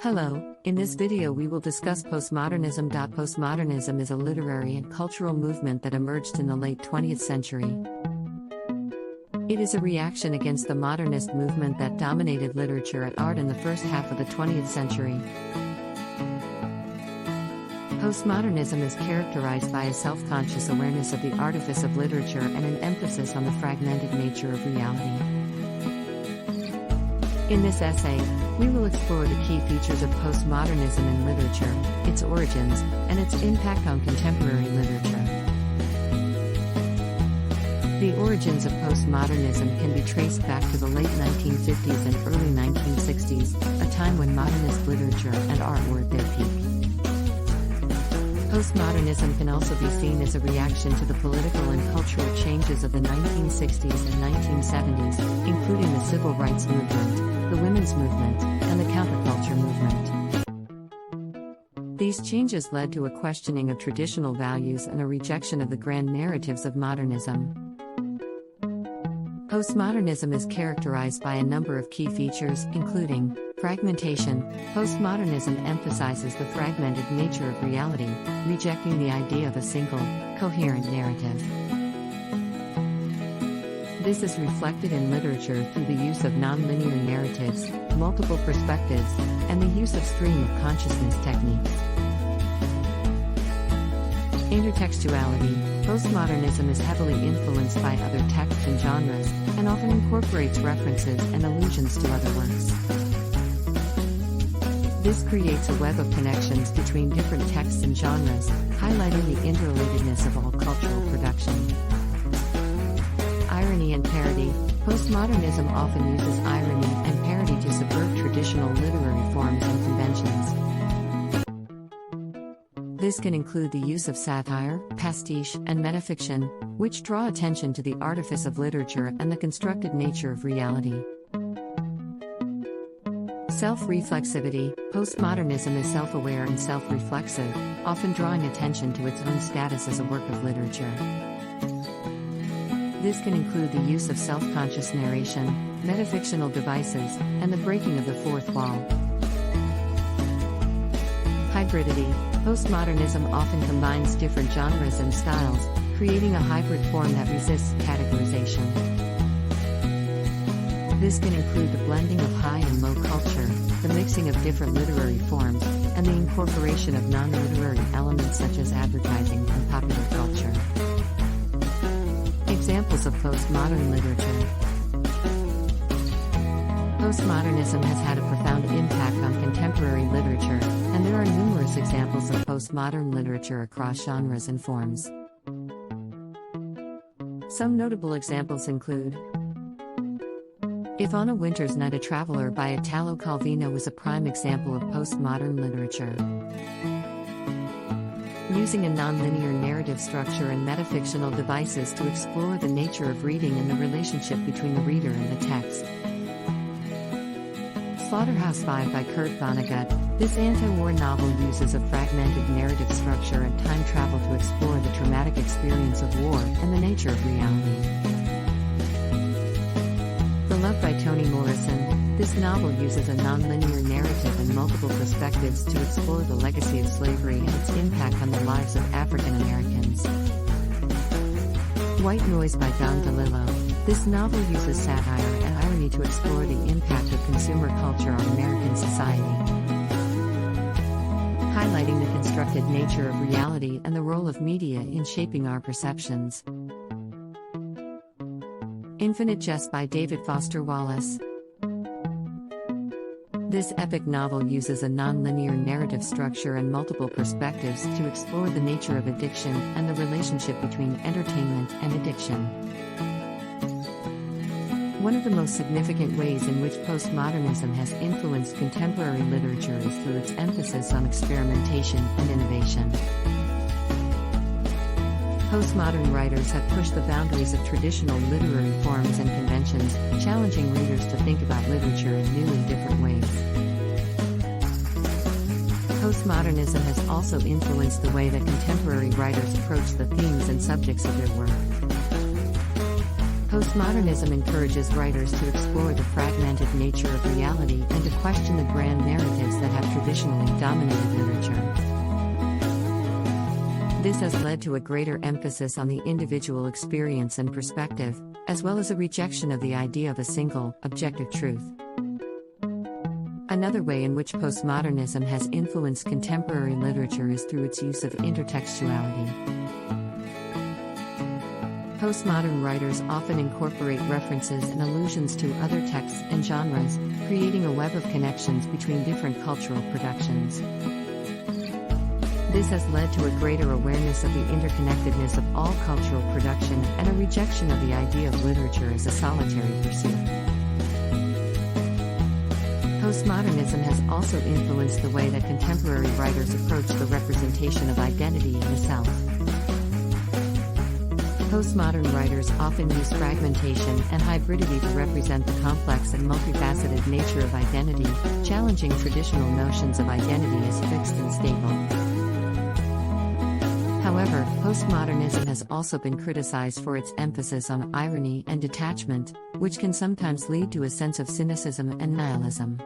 Hello, in this video we will discuss postmodernism. Postmodernism is a literary and cultural movement that emerged in the late 20th century. It is a reaction against the modernist movement that dominated literature and art in the first half of the 20th century. Postmodernism is characterized by a self-conscious awareness of the artifice of literature and an emphasis on the fragmented nature of reality. In this essay, we will explore the key features of postmodernism in literature, its origins, and its impact on contemporary literature. The origins of postmodernism can be traced back to the late 1950s and early 1960s, a time when modernist literature and art were at their peak. Postmodernism can also be seen as a reaction to the political and cultural changes of the 1960s and 1970s, including the civil rights movement, the women's movement, and the counterculture movement. These changes led to a questioning of traditional values and a rejection of the grand narratives of modernism. Postmodernism is characterized by a number of key features, including fragmentation. Postmodernism emphasizes the fragmented nature of reality, rejecting the idea of a single, coherent narrative. This is reflected in literature through the use of nonlinear narratives, multiple perspectives, and the use of stream of consciousness techniques. Intertextuality. Postmodernism is heavily influenced by other texts and genres, and often incorporates references and allusions to other works. This creates a web of connections between different texts and genres, highlighting the interrelatedness of all cultural production. Irony and parody. Postmodernism often uses irony and parody to subvert traditional literary forms and conventions. This can include the use of satire, pastiche, and metafiction, which draw attention to the artifice of literature and the constructed nature of reality. Self-reflexivity. Postmodernism is self-aware and self-reflexive, often drawing attention to its own status as a work of literature. This can include the use of self-conscious narration, metafictional devices, and the breaking of the fourth wall. Hybridity. Postmodernism often combines different genres and styles, creating a hybrid form that resists categorization. This can include the blending of high and low culture, the mixing of different literary forms, and the incorporation of non-literary elements such as advertising and popular culture. Examples of postmodern literature. Postmodernism has had a profound impact on contemporary literature, and there are numerous examples of postmodern literature across genres and forms. Some notable examples include If on a Winter's Night a Traveler by Italo Calvino was a prime example of postmodern literature. Using a nonlinear narrative structure and metafictional devices to explore the nature of reading and the relationship between the reader and the text. Slaughterhouse-Five by Kurt Vonnegut. This anti-war novel uses a fragmented narrative structure and time travel to explore the traumatic experience of war and the nature of reality. The Love by Toni Morrison. This novel uses a nonlinear narrative and multiple perspectives to explore the legacy of slavery and its impact on the lives of African Americans. White Noise by Don DeLillo. This novel uses satire and irony to explore the impact of consumer culture on American society, highlighting the constructed nature of reality and the role of media in shaping our perceptions. Infinite Jest by David Foster Wallace. This epic novel uses a nonlinear narrative structure and multiple perspectives to explore the nature of addiction and the relationship between entertainment and addiction. One of the most significant ways in which postmodernism has influenced contemporary literature is through its emphasis on experimentation and innovation. Postmodern writers have pushed the boundaries of traditional literary forms and conventions, challenging readers to think about literature in new and different ways. Postmodernism has also influenced the way that contemporary writers approach the themes and subjects of their work. Postmodernism encourages writers to explore the fragmented nature of reality and to question the grand narratives that have traditionally dominated literature. This has led to a greater emphasis on the individual experience and perspective, as well as a rejection of the idea of a single, objective truth. Another way in which postmodernism has influenced contemporary literature is through its use of intertextuality. Postmodern writers often incorporate references and allusions to other texts and genres, creating a web of connections between different cultural productions. This has led to a greater awareness of the interconnectedness of all cultural production and a rejection of the idea of literature as a solitary pursuit. Postmodernism has also influenced the way that contemporary writers approach the representation of identity in the self. Postmodern writers often use fragmentation and hybridity to represent the complex and multifaceted nature of identity, challenging traditional notions of identity as fixed and stable. However, postmodernism has also been criticized for its emphasis on irony and detachment, which can sometimes lead to a sense of cynicism and nihilism.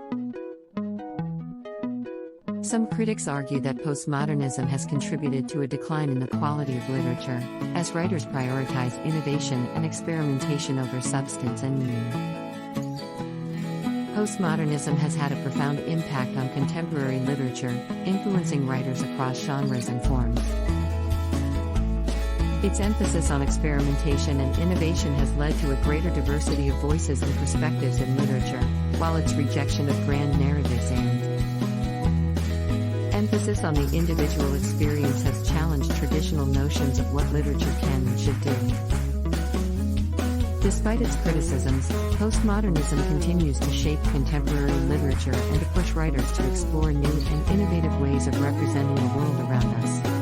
Some critics argue that postmodernism has contributed to a decline in the quality of literature, as writers prioritize innovation and experimentation over substance and meaning. Postmodernism has had a profound impact on contemporary literature, influencing writers across genres and forms. Its emphasis on experimentation and innovation has led to a greater diversity of voices and perspectives in literature, while its rejection of grand narratives and emphasis on the individual experience has challenged traditional notions of what literature can and should do. Despite its criticisms, postmodernism continues to shape contemporary literature and to push writers to explore new and innovative ways of representing the world around us.